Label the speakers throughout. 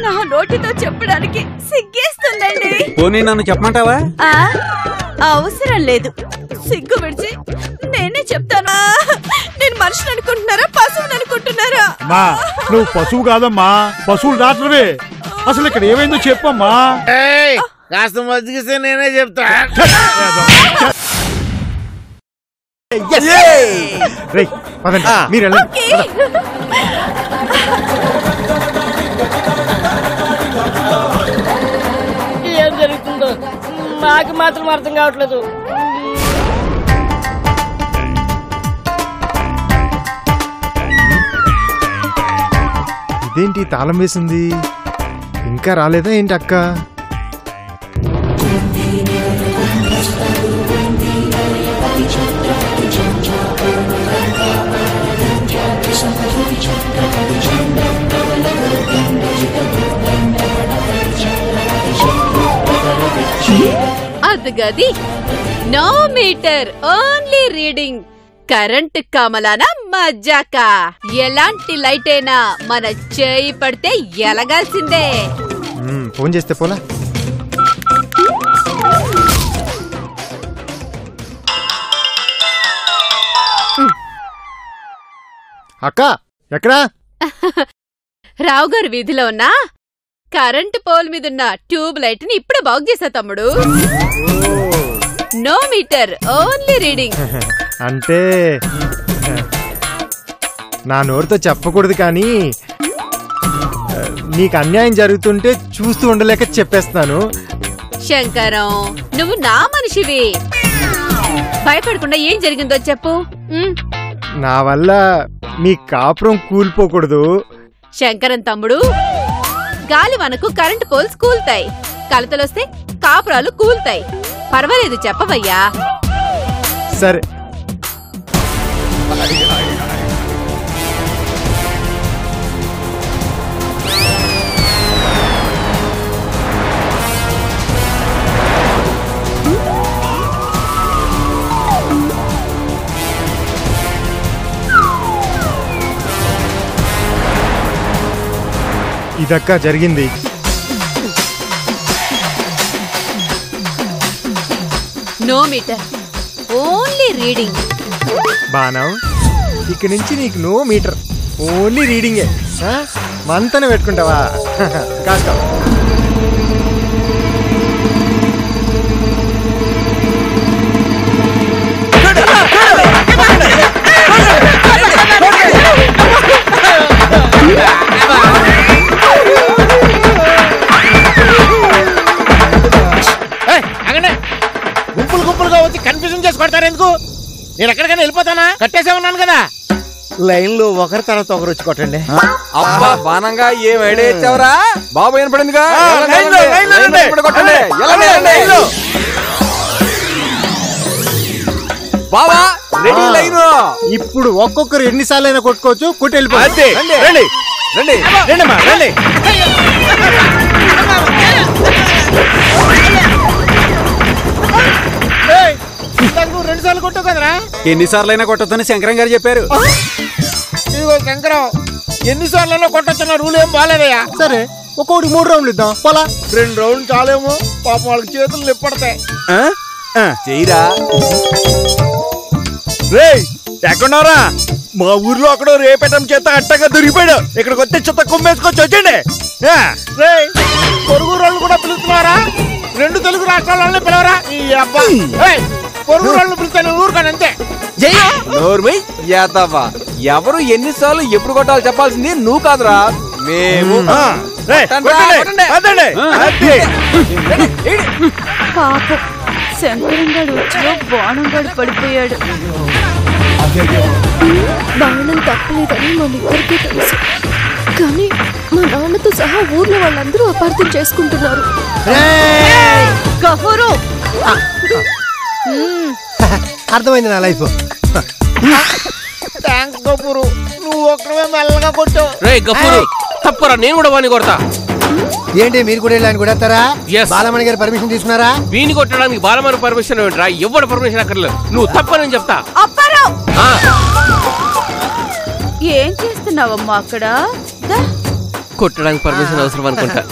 Speaker 1: నా నోటితో చెప్పడానికి సిగ్గేస్తుందండి.
Speaker 2: పోనీ నన్ను చెప్పమంటావా?
Speaker 1: అవసరం లేదు. సిగ్గు విడిచి నేనే చెప్తాను. నేను మనిషిని అనుకుంటున్నారా, పశువుని అనుకుంటున్నారా?
Speaker 3: నువ్వు పశువు కాదమ్మా, పశువులు డాక్టర్వే. అసలు ఇక్కడ ఏమైందో చెప్పమ్మా.
Speaker 4: కాస్త మధ్యకిస్తే నేనే చెప్తా.
Speaker 3: మీరు
Speaker 5: ఏం జరుగుతుందో నాకు మాత్రం అర్థం కావట్లేదు.
Speaker 6: ఇదేంటి తాళం వేసింది? ఇంకా రాలేదా ఏంటి అక్క?
Speaker 1: అది గది no meter only reading. Current కమలానా మజాక. ఎలాంటి లైట్ అయినా మన చేయి పడితే ఎలగాల్సిందే.
Speaker 6: ఫోన్ చేస్తే పోలా? అక్క ఎక్కడా?
Speaker 1: రావు గారి వీధిలో ఉన్న కరెంటు పోల్ మీదున్న ట్యూబ్ లైట్ ని ఇప్పుడే బాగు చేసా తమ్ముడు. No meter only reading.
Speaker 6: అంటే నా నోరుతో చెప్పకూడదు కానీ నీకు అన్యాయం జరుగుతుంటే చూస్తూ ఉండలేక చెప్పేస్తాను.
Speaker 1: శంకరం, నువ్వు నా మనిషివి. భయపడకుండా ఏం జరిగిందో చెప్పు.
Speaker 6: నా వల్ల నీ కాపురం కూలిపోకూడదు.
Speaker 1: శంకరం తమ్ముడు, గాలి మనకు కరెంటు పోల్స్ కూల్తాయి, కలతలొస్తే కాపురాలు కూల్తాయి. పర్వాలేదు చెప్పవయ్యా.
Speaker 6: సరే. ఇదక్క జరిగింది.
Speaker 1: No meter only reading.
Speaker 6: బాణం, ఇక నుంచి నీకు నో మీటర్ ఓన్లీ రీడింగే. మంతనే పెట్టుకుంటావా? కాస్త
Speaker 4: గుంపులు గుంపులుగా వచ్చి కన్ఫ్యూజన్ చేసి కొడతారు ఎందుకు? నేను ఎక్కడికైనా వెళ్ళిపోతానా? కట్టేసేమన్నాను కదా. లైన్ లో ఒకరి తర్వాత ఒకరు వచ్చి కొట్టండి.
Speaker 2: అబ్బా బానంగా ఏం ఐడియా ఇచ్చావురా బాబు? వినపడిందిగా. బాబా రెడీ లైన్.
Speaker 6: ఇప్పుడు ఒక్కొక్కరు ఎన్నిసార్లు అయినా కొట్టుకోవచ్చు. కొట్టి వెళ్ళిపోండి.
Speaker 4: రండి రండి రండి అమ్మా రండి. నువ్వు 2 సార్లు కొట్టావు కదరా?
Speaker 2: ఎన్నిసార్లు అయినా కొట్టొద్దని శంకరం గారు చెప్పారు.
Speaker 4: ఇదిగో శంకరం, ఎన్నిసార్లు కొట్టొచ్చిన రూల్ ఏం బాగాలేదయ్యా.
Speaker 6: సరే, ఒక్కొక్కటి 3 రౌండ్లు ఇద్దాం. పోలా?
Speaker 4: 2 రౌండ్లు చాలేమో. పాపం వాళ్ళకి చేతులు నిప్పడతాయి.
Speaker 2: చెయ్యరా.
Speaker 4: ఎక్కడున్నారా? మా ఊర్లో అక్కడ రేపేటం చేత అట్టగా దొరికిపోయాడు. ఇక్కడికి వస్తే చెత్త కుమ్మేసుకొచ్చి వచ్చండి. పొరుగు వాళ్ళు కూడా పిలుస్తున్నారా? 2 తెలుగు రాష్ట్రాలనే పిలవరా? ఈ అబ్బాయి పొరుగు వాళ్ళు పిలుస్తాను ఊరుకాను అంతే.
Speaker 2: ఎవరు ఎన్నిసార్లు ఎప్పుడు కొట్టాలి చెప్పాల్సింది నువ్వు కాదురా, మేము.
Speaker 1: పాపం శంకరం గారు వచ్చిలో బాణం గడు పడిపోయాడు. బాణం తప్పలేదని మనిద్దరికీ తెలుసు, కానీ మా నాన్నతో సహా ఊర్లో వాళ్ళందరూ అపార్థం చేసుకుంటున్నారు.
Speaker 6: అర్థమైంది నా లైఫ్.
Speaker 4: థ్యాంక్స్ గఫూరు, నువ్వు ఒక్కడే మెల్లగా కొట్టావు.
Speaker 7: రే గఫూరు, తప్పరా, నేను కూడా వాడిని కొడతా.
Speaker 6: ఏంటి మీరు కూడా ఇలా కొడతారా? బాలమణి గారి పర్మిషన్ తీసుకున్నారా?
Speaker 7: వీని కొట్టడానికి బాలమణి పర్మిషన్ ఏంట్రా? ఎవరు పర్మిషన్ అక్కర్లేదు. నువ్వు తప్పనని చెప్తా.
Speaker 8: ఏం చేస్తున్నావమ్మా అక్కడ?
Speaker 7: కొట్టడానికి పర్మిషన్ అవసరం అనుకుంటా.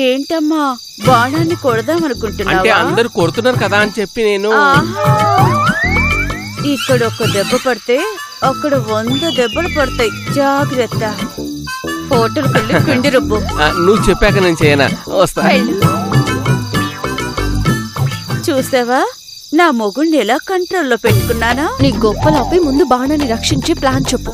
Speaker 8: ఏంటమ్మా బాణాన్ని కొడదామనుకుంటున్నావా?
Speaker 7: అంటే అందరు కొడుతున్నారు కదా అని చెప్పి నేను.
Speaker 8: ఇక్కడ ఒక దెబ్బ పడితే అక్కడ 100 దెబ్బలు పడతాయి, జాగ్రత్త. హోటల్కి వెళ్ళి పిండి రుబ్బు.
Speaker 7: నువ్వు చెప్పాక నేను చేయనా? వస్తా.
Speaker 8: చూసావా నా మొగుణ్ణి ఎలా కంట్రోల్లో పెట్టుకున్నానా?
Speaker 1: నీ గొప్పలాపై ముందు బాణాన్ని రక్షించే ప్లాన్ చెప్పు.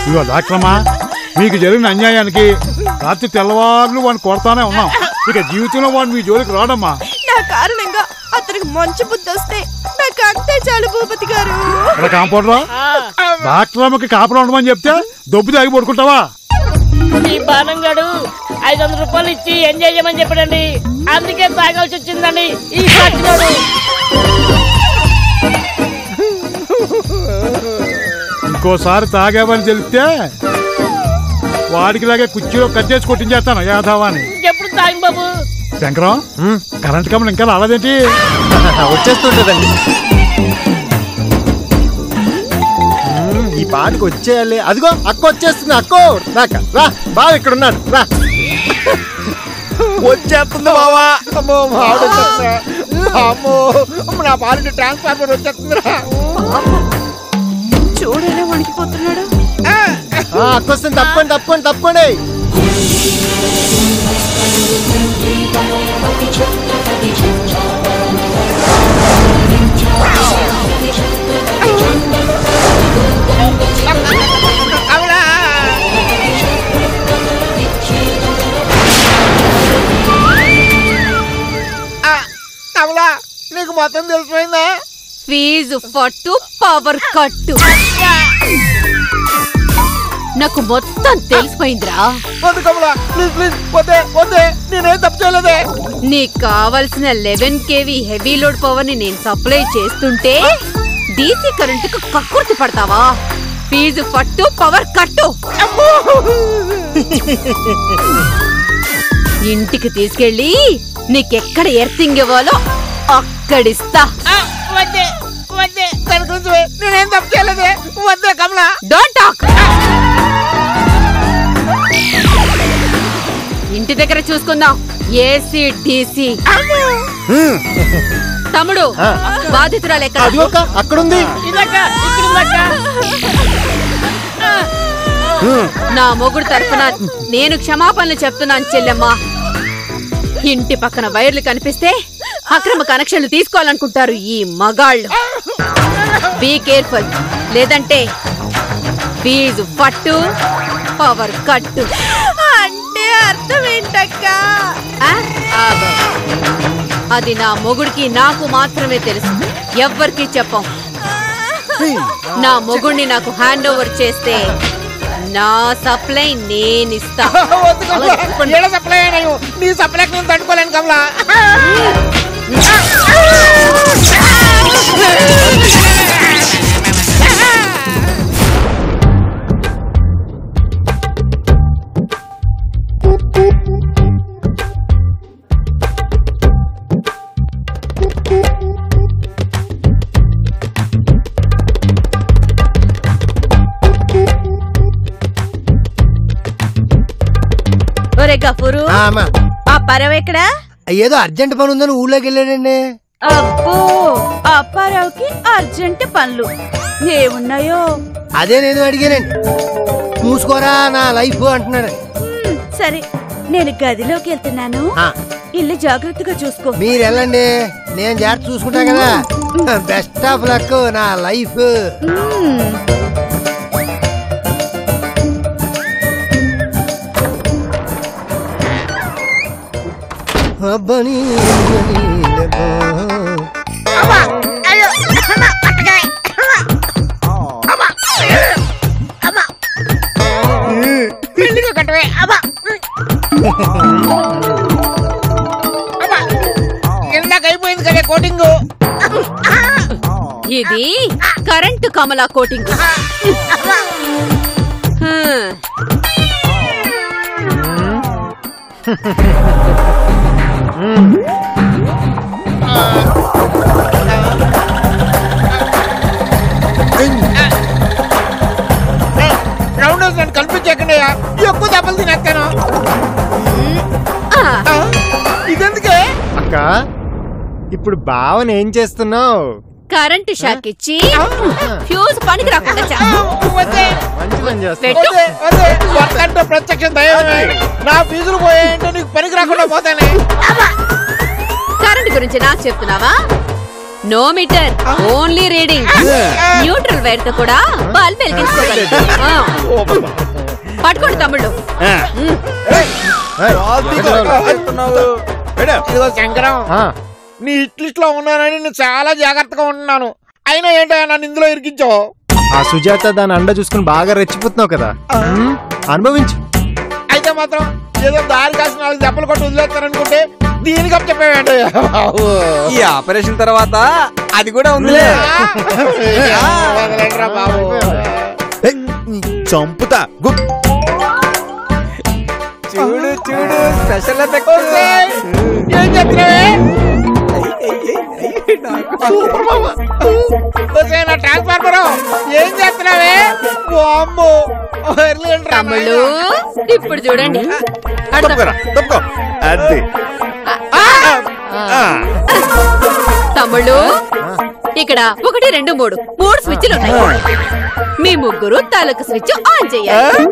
Speaker 3: ఇదిగో డాక్టరమ్మా, మీకు జరిగిన అన్యాయానికి రాత్రి తెల్లవారులు వాడిని కొడతానే ఉన్నాం. ఇక జీవితంలో వాడు మీ జోలికి రాడమ్మా.
Speaker 1: నా కారణంగా అతనికి మంచి బుద్ధి వస్తే నాకు అంతే చాలు భూపతి గారు.
Speaker 3: ఇక్కడ కాంపౌండరా, డాక్టరమ్మకి కాపురం ఉండమని చెప్తే దొబ్బు తాగి పడుకుంటావా?
Speaker 5: ఈ బాణంగాడు 500 రూపాయలు ఇచ్చి ఎంజాయ్ చేయమని చెప్పాడండి, అందుకే తాగాల్సి వచ్చిందండి ఈ సాక్షిగాడు.
Speaker 3: ఇంకోసారి తాగావని తెలిస్తే వాడికిలాగే కుర్చీలో కట్టేసి కొట్టించేస్తాను యాదవాని.
Speaker 5: ఎప్పుడు తాగి బాబు.
Speaker 3: శంకరం, కరెంట్ కమ్మలు ఇంకా రాలేదేంటి?
Speaker 6: వచ్చేస్తుంటదండి. ఈ పాటికి వచ్చేయాలి. అదిగో అక్క వచ్చేస్తుంది. అక్కో రాక రా, బావ ఇక్కడ ఉన్నాడు, రా.
Speaker 4: వచ్చేస్తుంది బావా. అమ్మో అమ్మో, నా పాలిటి ట్రాన్స్ఫార్మర్ వచ్చేస్తుందిరా.
Speaker 8: చూడైనా వణికిపోతున్నాడు.
Speaker 6: అక్క వస్తుంది. తప్పండి తప్పండి తప్పండి.
Speaker 4: కమలా, నీకు మొత్తం తెలిసిపోయిందా?
Speaker 8: ఫీజు ఫట్టు పవర్ కట్టు నాకు మొత్తం తెలిసిపోయిందిరా.
Speaker 4: వద్దు కమలా, ప్లీజ్ ప్లీజ్, వద్దే వద్దే, నేనేం తప్పు చేయలేదే.
Speaker 8: నీకు కావలసిన 11 kV హెవీ లోడ్ పవర్ ని నేను సప్లై చేస్తుంటే డీసీ కరెంటుకు కక్కుర్తి పడతావా? ఫీజు ఫట్టు పవర్ కట్టు. ఇంటికి తీసుకెళ్ళి నీకెక్కడ ఎర్తింగ్ ఇవ్వాలో అక్కడిస్తా.
Speaker 5: వద్దే వద్దే,
Speaker 4: దాని గురించి నేనేం తప్పు చేయలేదే. వద్దే కమలా.
Speaker 8: Don't talk. ఇంటి దగ్గర చూసుకుందాం. AC DC. తమ్ముడు, బాధితురాలు ఎక్కడ?
Speaker 6: అది ఒక అక్కడుంది.
Speaker 8: నా మొగుడు తరఫున నేను క్షమాపణలు చెప్తున్నాను చెల్లెమ్మా. ఇంటి పక్కన వైర్లు కనిపిస్తే అక్రమ కనెక్షన్లు తీసుకోవాలనుకుంటారు ఈ మగాళ్ళు. బీ కేర్ఫుల్, లేదంటే ఫీజు పట్టు పవర్ కట్టు.
Speaker 1: అంటే అర్థం ఏంటక్క?
Speaker 8: అది నా మొగుడికి నాకు మాత్రమే తెలుసు, ఎవ్వరికి చెప్పం. నా మొగుడిని నాకు హ్యాండ్ ఓవర్ చేస్తే నా సప్లై నేనిస్తా.
Speaker 4: సప్లై అయినాయి, నీ సప్లైకి నేను తట్టుకోలేను కమలా.
Speaker 8: ఒరే గఫూరు, ఆ పరవ ఎక్కడా?
Speaker 6: ఏదో అర్జెంట్ పని ఉందని ఊళ్ళోకి వెళ్ళాడండి.
Speaker 8: అబ్బో, అప్పారావుకి అర్జెంట్ పనులు ఏమున్నాయో?
Speaker 6: అదే నేను అడిగానండి. మూసుకోరా నా లైఫ్ అంటున్నాడు.
Speaker 8: సరే, నేను గదిలోకి వెళ్తున్నాను, ఇల్లు జాగ్రత్తగా చూసుకో.
Speaker 6: మీరు వెళ్ళండి, నేను జాగ్రత్త చూసుకుంటా కదా. బెస్ట్ ఆఫ్ లక్ నా లైఫ్. అబ్బని
Speaker 4: ఇందాక అయిపోయింది కదా కోటింగ్.
Speaker 8: ఇది కరెంటు కమలా కోటింగ్.
Speaker 4: రౌండ్ హౌస్ నన్ను కల్పించకండి, ఎక్కువ దెబ్బలు తినేస్తాను. ఇదెందుకే
Speaker 6: అక్క ఇప్పుడు బావని ఏం చేస్తున్నావు?
Speaker 8: కరెంటు షాక్ ఇచ్చి ఫ్యూజ్ పనికి రాకుండా
Speaker 6: మంచి పని చేస్తావు.
Speaker 8: పెట్టు.
Speaker 4: ప్రత్యక్ష దైవమే. నా ఫీజులు పోయాయంటే నీకు పనికి రాకుండా పోతానే.
Speaker 8: కరెంట్ గురించి నాకు చెప్తున్నావా? No meter, only reading. Neutral wire తో కూడా బల్బ్ వెలిగించుకోగలదు. పట్టుకోండి తమ్ముళ్ళు.
Speaker 4: ఇదిగో శంకరం, నీ ఇట్లిస్ట్ లో ఉన్నానని నేను చాలా జాగ్రత్తగా ఉంటున్నాను. అయినా ఏంటో నన్ను ఇందులో ఇరికించావు.
Speaker 6: ఆ సుజాత దాని అండ చూసుకుని బాగా రెచ్చిపోతున్నావు కదా, అనుభవించు.
Speaker 4: అయితే మాత్రం ఏదో దారి కాసిన 4 దెబ్బలు కొట్టి వదిలేస్తారనుకుంటే దీనికి అప్ చెప్పేవేంట.
Speaker 2: ఈ ఆపరేషన్ తర్వాత అది కూడా ఉందిలే.
Speaker 4: వదలండిరా బాబు.
Speaker 6: చంపుతా.
Speaker 2: చూడు చూడు స్పెషల్
Speaker 4: ఏం చెప్తున్నావే? ట్రాన్స్ఫార్మర్ ఏం చేస్తున్నావే?
Speaker 8: తమ్ముళ్ళు ఇప్పుడు చూడండి. తమ్ముళ్ళు ఇక్కడ 1 2 3 స్విచ్లు ఉన్నాయి. మీ ముగ్గురు తలకు స్విచ్ ఆన్ చేయాలి.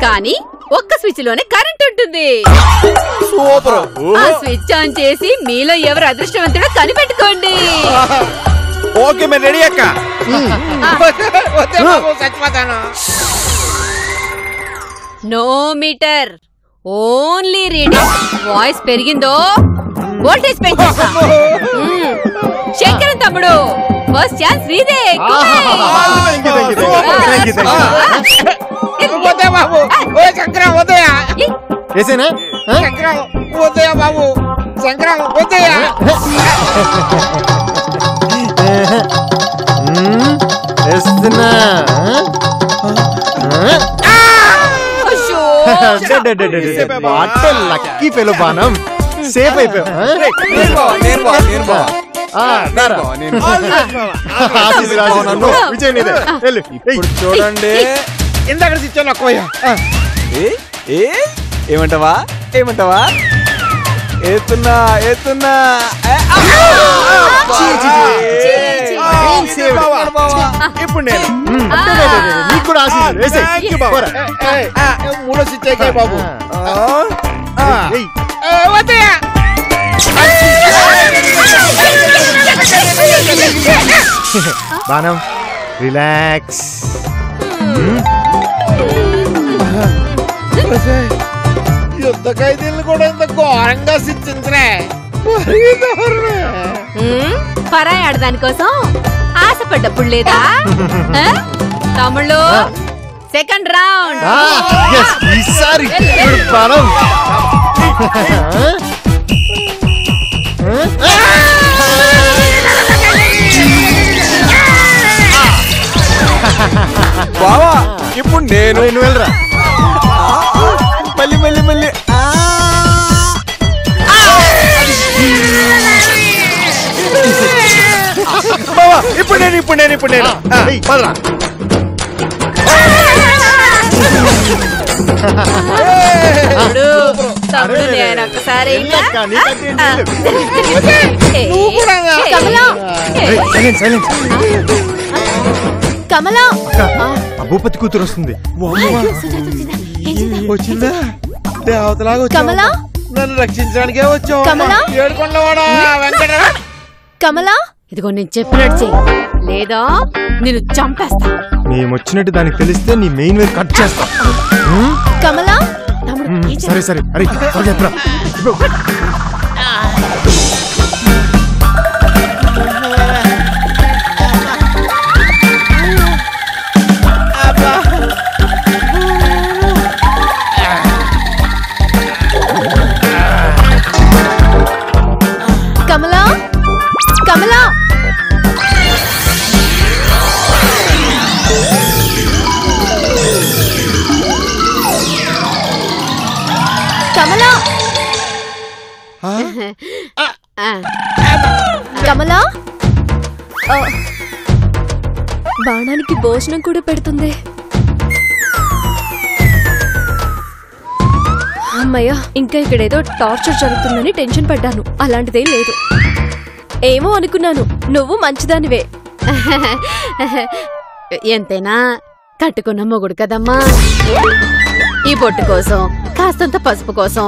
Speaker 8: కానీ ఒక్క స్విచ్ లోనే కరెంట్ ఉంటుంది. ఆ స్విచ్ ఆన్ చేసి మీలో ఎవరు అదృష్టవంతుడో కనిపెట్టుకోండి.
Speaker 6: ఓకే మరి రెడీ అక్క.
Speaker 4: చచ్చిపోతాను.
Speaker 8: No meter, only reading. Voice పెరిగిందో వోల్టేజ్ పెంచేస్తా. శంకరన్ తమ్ముడు ఫస్ట్ ఛాన్స్ నీదే.
Speaker 4: బాబు శంకరం వద్దయా.
Speaker 6: వేసేనా?
Speaker 4: శంకరం వద్దయా బాబు. శంకరం వద్దయా.
Speaker 6: వేస్తున్నా. లక్కీ ఫెలో బాణం సేఫ్ అయిపోయావు.
Speaker 2: చూడండి
Speaker 4: ఇందాక ఇచ్చాను అక్కయ్యా.
Speaker 2: ఏమంటావా ఏమంటావా? ఏతున్నా ఏతున్నా.
Speaker 4: ఇప్పుడు నేను
Speaker 6: నీకు కూడా
Speaker 4: మూడో స్విచ్ అయిపోయి బాబు.
Speaker 6: బాణం రిలాక్స్.
Speaker 4: యుద్ధ ఖైదీలను కూడా ఇంత ఘోరంగా శిక్షించరే.
Speaker 8: పరాయి ఆడదాని కోసం ఆశపడ్డప్పుడు లేదా? తమ్ముళ్ళు సెకండ్ రౌండ్.
Speaker 6: ఈసారి బాణం.
Speaker 2: బావా ఇప్పుడు నేను
Speaker 6: నువ్వు వెళ్ళరా.
Speaker 2: మళ్ళీ మళ్ళీ మళ్ళీ.
Speaker 6: బావా ఇప్పుడు నేను పదరా.
Speaker 8: తమ్ముడు నేను ఒక్కసారి కమలా.
Speaker 6: భూపతి కూతురు వస్తుంది.
Speaker 4: వచ్చిందా? దేవతలాగా
Speaker 1: కమలా
Speaker 4: నన్ను రక్షించడానికే వచ్చావు.
Speaker 1: కమలా?
Speaker 4: ఏడుకొండవాడా వెంకట.
Speaker 1: కమలా
Speaker 8: ఇదిగో నేను చెప్పినట్టు చెయ్యి, లేదా నేను చంపేస్తా.
Speaker 6: మేమొచ్చినట్టు దానికి తెలిస్తే నీ మెయిన్ వేర్ కట్ చేస్తా.
Speaker 1: కమలా
Speaker 6: సరే సరే. అరే త్వరగా
Speaker 1: కమలా కమలా బాణానికి భోజనం కూడా పెడుతుంది. అమ్మయ్య, ఇంకా ఇక్కడేదో టార్చర్ జరుగుతుందని టెన్షన్ పడ్డాను. అలాంటిదేం లేదు. ఏమో అనుకున్నాను, నువ్వు మంచిదానివే.
Speaker 8: ఎంతైనా కట్టుకున్న మొగుడు కదమ్మా. ఈ బొట్టు కోసం, కాస్తంత పసుపు కోసం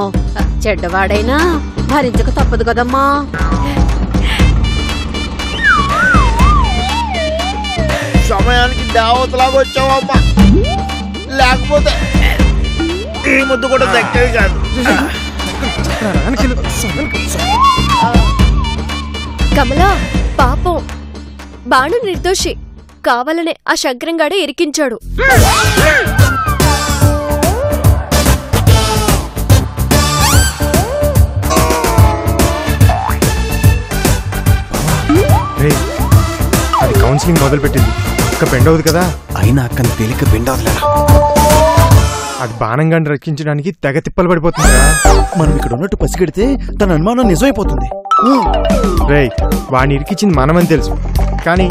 Speaker 8: చెడ్డవాడైనా భరించక తప్పదు కదమ్మా.
Speaker 4: సమయానికి దావతలాగా వచ్చావమ్మా, లేకపోతే ఈ ముద్దు కూడా దక్కేది కాదు.
Speaker 1: కమలా పాపం, బాణు నిర్దోషి. కావాలనే ఆ శంకరంగాడే ఇరికించాడు.
Speaker 6: అది కౌన్సిలింగ్ మొదలు పెట్టింది. అక్క బెండ్ కదా.
Speaker 9: అయినా అక్కని తేలిక బెండ్ అవదులేరా.
Speaker 6: అది బాణంగాన్ని రక్షించడానికి తెగ తిప్పలు పడిపోతుందిరా.
Speaker 9: మనం ఇక్కడ ఉన్నట్టు పసిగడితే తన అనుమానం నిజమైపోతుంది.
Speaker 6: రేయ్, వాడిని ఇరికించింది మనమని తెలుసు, కానీ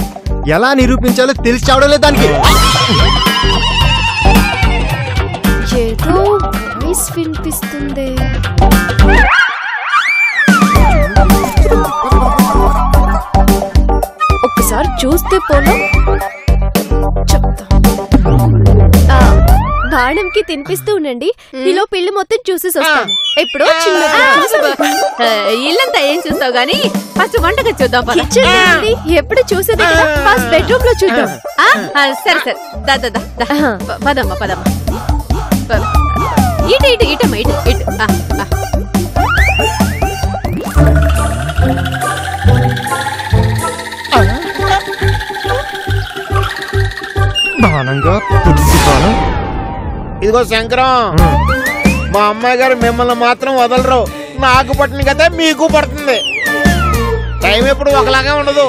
Speaker 6: ఎలా నిరూపించాలో తెలిసి చావడం లేదు దానికి.
Speaker 1: ఏదో వాయిస్ వినిపిస్తుంది. ఒక్కసారి చూస్తే పోలా చెప్తా. బాణంకి తినిపిస్తూ ఉండండి. ఈలో పిల్లి మొత్తం చూసేసి వస్తాను. ఎప్పుడో చిన్నగా
Speaker 8: ఇల్లంతా ఏం చూస్తావు గానీ ఫస్ట్ వంటగా చూద్దాం.
Speaker 1: ఎప్పుడు చూసేది కదా, ఫస్ట్ బెడ్రూమ్ లో చూద్దాం.
Speaker 8: సరే సరే, పదమ్మా పదమ్మా. ఇటు ఇటు ఇటమ్మా, ఇటు ఇటు.
Speaker 6: బాణంగా
Speaker 4: ఇదిగో శంకరం, మా అమ్మాయి గారు మిమ్మల్ని మాత్రం వదలరు. నాకు పట్టిన కదా మీకు పడుతుంది. టైం ఎప్పుడు ఒకలాగా ఉండదు.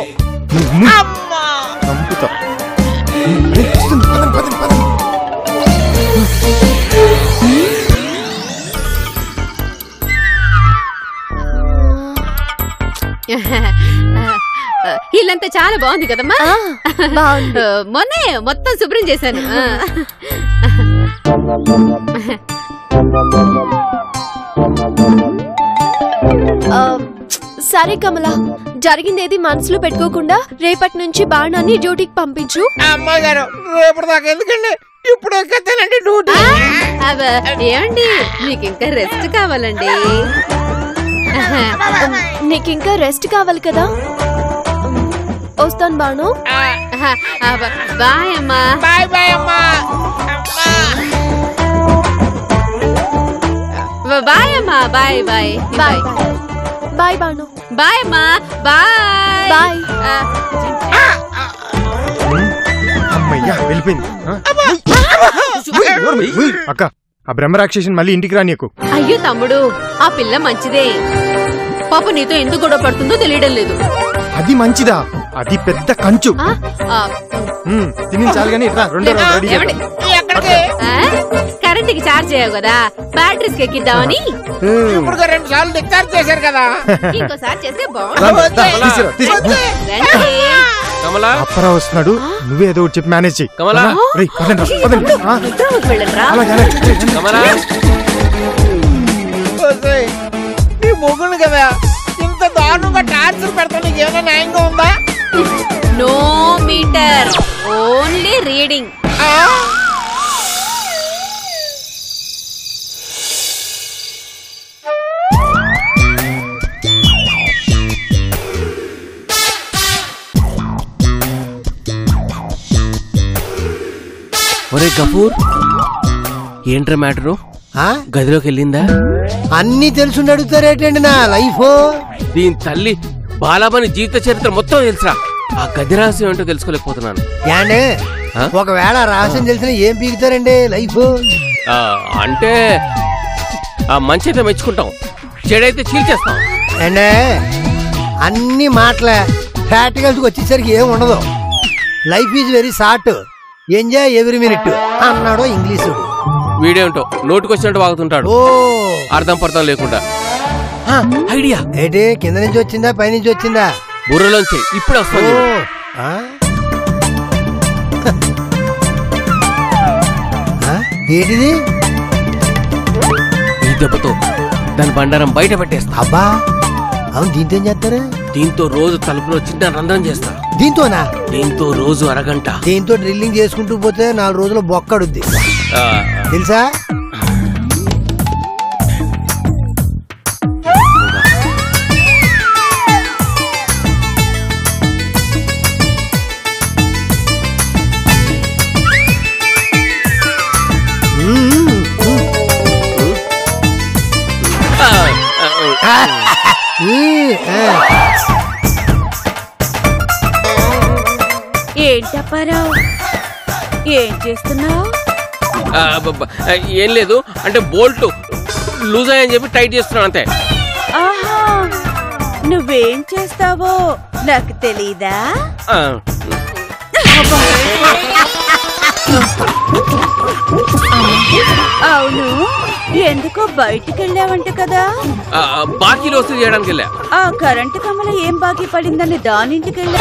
Speaker 8: ఇల్లంతా చాలా బాగుంది కదమ్మా. మొన్నే మొత్తం శుభ్రం చేశాను.
Speaker 1: సరే కమలా, జరిగిందేది మనసులో పెట్టుకోకుండా రేపటి నుంచి బాణాన్ని డ్యూటీకి పంపించు.
Speaker 4: అమ్మాయి గారు రేపటి దాకా ఎందుకండి, ఇప్పుడు ఎక్కతానండి డ్యూటీ.
Speaker 8: ఏమండి, మీకు ఇంకా రెస్ట్ కావాలండి.
Speaker 1: నీకింకా రెస్ట్ కావాలి కదా. వస్తాను బాను.
Speaker 8: బాయ్ అమ్మా.
Speaker 4: బాయ్ బాయ్ అమ్మా.
Speaker 8: బాయ్ అమ్మా. Bye bye
Speaker 1: bye bye Banu.
Speaker 8: Bye అమ్మా. బాయ్
Speaker 1: బాయ్.
Speaker 6: అమ్మయ్యా, వెళ్ళిపోయింది. అక్క, ఆ బ్రహ్మరాక్షసిని మళ్ళీ ఇంటికి రా నీకు.
Speaker 8: అయ్యో తమ్ముడు, ఆ పిల్ల మంచిదే. పాప నీతో ఎందుకు గొడవ పడుతుందో తెలియడం లేదు.
Speaker 6: అది మంచిదా? అది పెద్ద కంచు. తిని చాలు గానీ రెండో
Speaker 8: కరెంట్ కి చార్జ్ చేయవు కదా, బ్యాటరీస్ ఎక్కిద్దామని.
Speaker 4: ఇప్పుడు 2 సార్లు డిశ్చార్జ్ చేశారు కదా,
Speaker 8: ఇంకోసారి చేస్తే బాగుంటుంది.
Speaker 6: అప్పరా వస్తున్నాడు, నువ్వేదో చెప్పి మేనేజ్ చెయ్యి.
Speaker 4: నీ మొగుడు కదా ఇంత దారుణంగా టార్చర్ పెడతా, నీకు ఏమైనా న్యాయంగా ఉందా?
Speaker 8: No meter, only reading.
Speaker 7: ఒరే గఫూర్, ఏంట్రా మ్యాటరు? గదిలోకి వెళ్ళిందా?
Speaker 10: అన్ని తెలుసుండి అడుగుతారేటండి నా లైఫ్.
Speaker 7: దీని తల్లి బాలాబని జీవిత చరిత్ర మొత్తం తెలుసా? ఆ గది రహస్యం ఏంటో తెలుసుకోలేకపోతున్నాను.
Speaker 10: ఏండే, ఒకవేళ రహస్యం తెలిసిన ఏం పీకుతారండి లైఫ్?
Speaker 7: అంటే ఆ మంచి అయితే మెచ్చుకుంటాం, చెడైతే చీల్చేస్తాం.
Speaker 10: అండే అన్ని మాటలే, ప్రాక్టికల్స్కి వచ్చేసరికి ఏం ఉండదు. Life is very short, enjoy every minute అన్నాడు ఇంగ్లీషుడు.
Speaker 7: వీడేంటో నోటుకొచ్చినట్టు వాగుతుంటాడు,
Speaker 10: ఓ
Speaker 7: అర్థం పర్థం లేకుండా. ఐడియా
Speaker 10: ఏంటి? కింద నుంచి వచ్చిందా పై నుంచి వచ్చిందా?
Speaker 7: బుర్రలోంచి ఇప్పుడే వస్తుంది.
Speaker 10: ఏంటిది?
Speaker 7: ఈ దెబ్బతో దాని బండారం బయట పెట్టేస్తా.
Speaker 10: అబ్బా అవును, దీంతో ఏం చేస్తారు?
Speaker 7: దీంతో రోజు తలుపులో చిన్న రంధ్రం చేస్తా.
Speaker 10: దీంతోనా?
Speaker 7: దీంతో రోజు అరగంట.
Speaker 10: దీంతో డ్రిల్లింగ్ చేసుకుంటూ పోతే 4 రోజులు బొక్కడుద్ది తెలుసా?
Speaker 8: ఏంటప్పారావు, ఏం చేస్తున్నావు?
Speaker 7: ఏం లేదు, అంటే బోల్ట్ లూజ్ అయ్యని చెప్పి టైట్ చేస్తున్నాను అంతే.
Speaker 8: ఆహా, నువ్వేం చేస్తావో నాకు తెలీదా? అవును, ఎందుకో బయటికి వెళ్ళావంట కదా?
Speaker 7: బాకీలు వసూలు చేయడానికి వెళ్ళా.
Speaker 8: ఆ కరెంటు కమ్మలో ఏం బాకీ పడిందని దానింటికి వెళ్ళా?